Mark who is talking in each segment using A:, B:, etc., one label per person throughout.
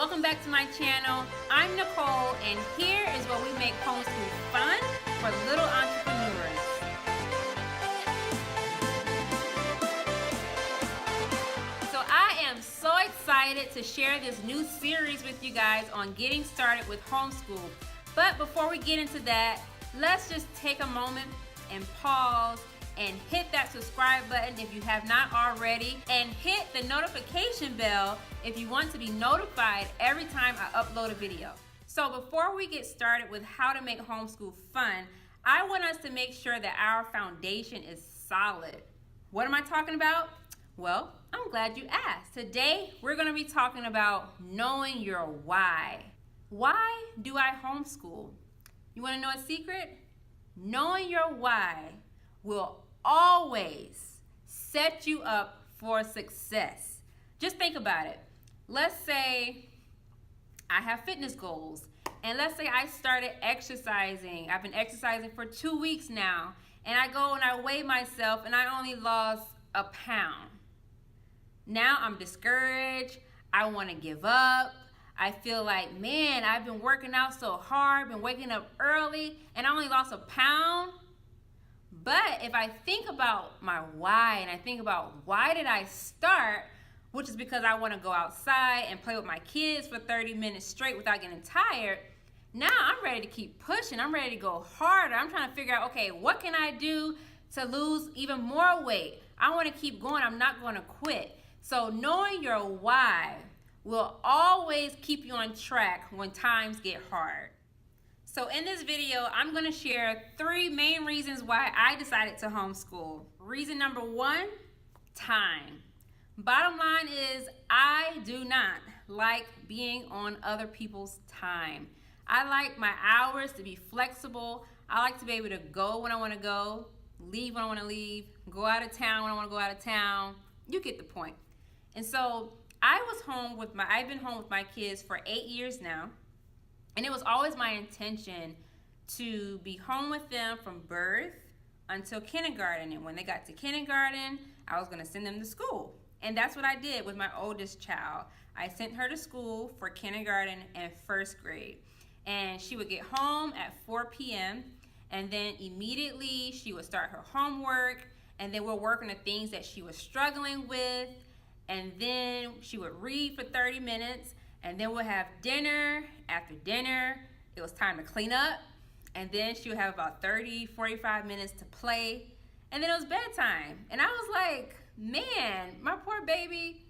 A: welcome back to my channel. I'm Nicole, and here is where we make homeschool fun for little entrepreneurs. So I am so excited to share this new series with you guys on getting started with homeschool. But before we get into that, let's just take a moment and pause and hit that subscribe button if you have not already, and hit the notification bell if you want to be notified every time I upload a video. So before we get started with how to make homeschool fun, I want us to make sure that our foundation is solid. What am I talking about? Well, I'm glad you asked. Today, we're gonna be talking about knowing your why. Why do I homeschool? You wanna know a secret? Knowing your why will always set you up for success. Just think about it. Let's say I have fitness goals, and let's say I started exercising. I've been exercising for 2 weeks now, and I go and I weigh myself and I only lost a pound. Now I'm discouraged. I want to give up. I feel like, man, I've been working out so hard, been waking up early, and I only lost a pound. But if I think about my why, and I think about why did I start, which is because I want to go outside and play with my kids for 30 minutes straight without getting tired, now I'm ready to keep pushing. I'm ready to go harder. I'm trying to figure out, okay, what can I do to lose even more weight? I want to keep going. I'm not going to quit. So knowing your why will always keep you on track when times get hard. So in this video, I'm going to share 3 main reasons why I decided to homeschool. Reason number 1, time. Bottom line is, I do not like being on other people's time. I like my hours to be flexible. I like to be able to go when I want to go, leave when I want to leave, go out of town when I want to go out of town. You get the point. And so I've been home with my kids for 8 years now. And it was always my intention to be home with them from birth until kindergarten. And when they got to kindergarten, I was going to send them to school. And that's what I did with my oldest child. I sent her to school for kindergarten and 1st grade. And she would get home at 4 p.m. And then immediately she would start her homework. And then we'll work on the things that she was struggling with. And then she would read for 30 minutes. And then we'll have dinner. After dinner, it was time to clean up. And then she would have about 30, 45 minutes to play. And then it was bedtime. And I was like, man, my poor baby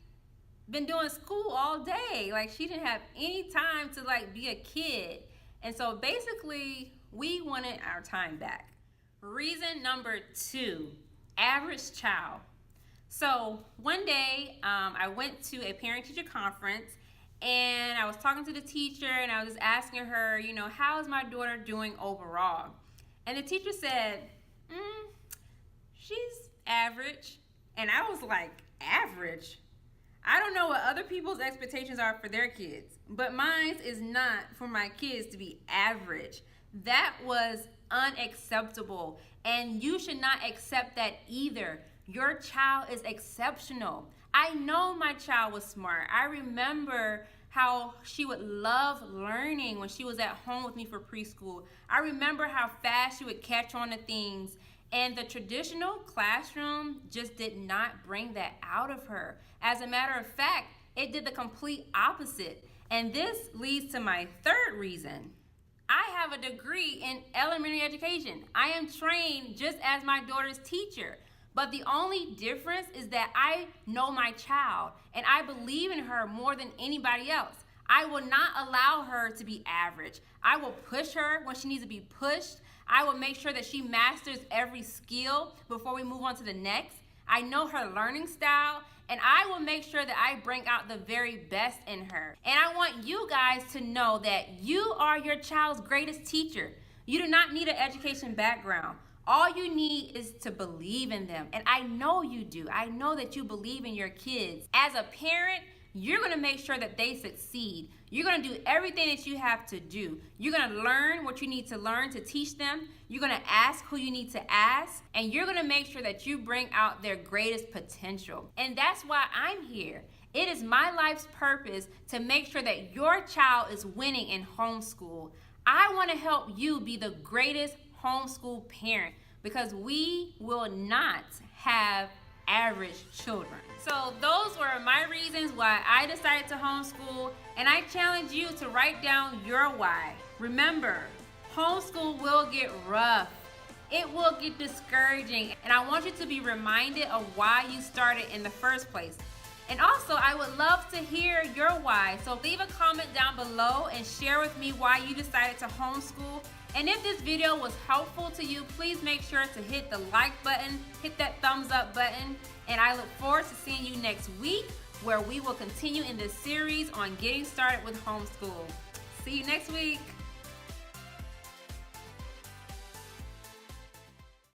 A: been doing school all day. Like, she didn't have any time to be a kid. And so basically, we wanted our time back. Reason number 2, average child. So one day, I went to a parent-teacher conference, and I was talking to the teacher, and I was just asking her, how is my daughter doing overall? And the teacher said, she's average. And I was like, average? I don't know what other people's expectations are for their kids, but mine is not for my kids to be average. That was unacceptable, and you should not accept that either. Your child is exceptional. I know my child was smart. I remember how she would love learning when she was at home with me for preschool. I remember how fast she would catch on to things. And the traditional classroom just did not bring that out of her. As a matter of fact, it did the complete opposite. And this leads to my 3rd reason. I have a degree in elementary education. I am trained just as my daughter's teacher. But the only difference is that I know my child, and I believe in her more than anybody else. I will not allow her to be average. I will push her when she needs to be pushed. I will make sure that she masters every skill before we move on to the next. I know her learning style, and I will make sure that I bring out the very best in her. And I want you guys to know that you are your child's greatest teacher. You do not need an education background. All you need is to believe in them. And I know you do. I know that you believe in your kids. As a parent, you're going to make sure that they succeed. You're going to do everything that you have to do. You're going to learn what you need to learn to teach them. You're going to ask who you need to ask. And you're going to make sure that you bring out their greatest potential. And that's why I'm here. It is my life's purpose to make sure that your child is winning in homeschool. I want to help you be the greatest homeschool parent because we will not have average children. So those were my reasons why I decided to homeschool, and I challenge you to write down your why. Remember, homeschool will get rough. It will get discouraging, and I want you to be reminded of why you started in the first place. And also, I would love to hear your why. So leave a comment down below and share with me why you decided to homeschool. And if this video was helpful to you, please make sure to hit the like button, hit that thumbs up button. And I look forward to seeing you next week, where we will continue in this series on getting started with homeschool. See you next week.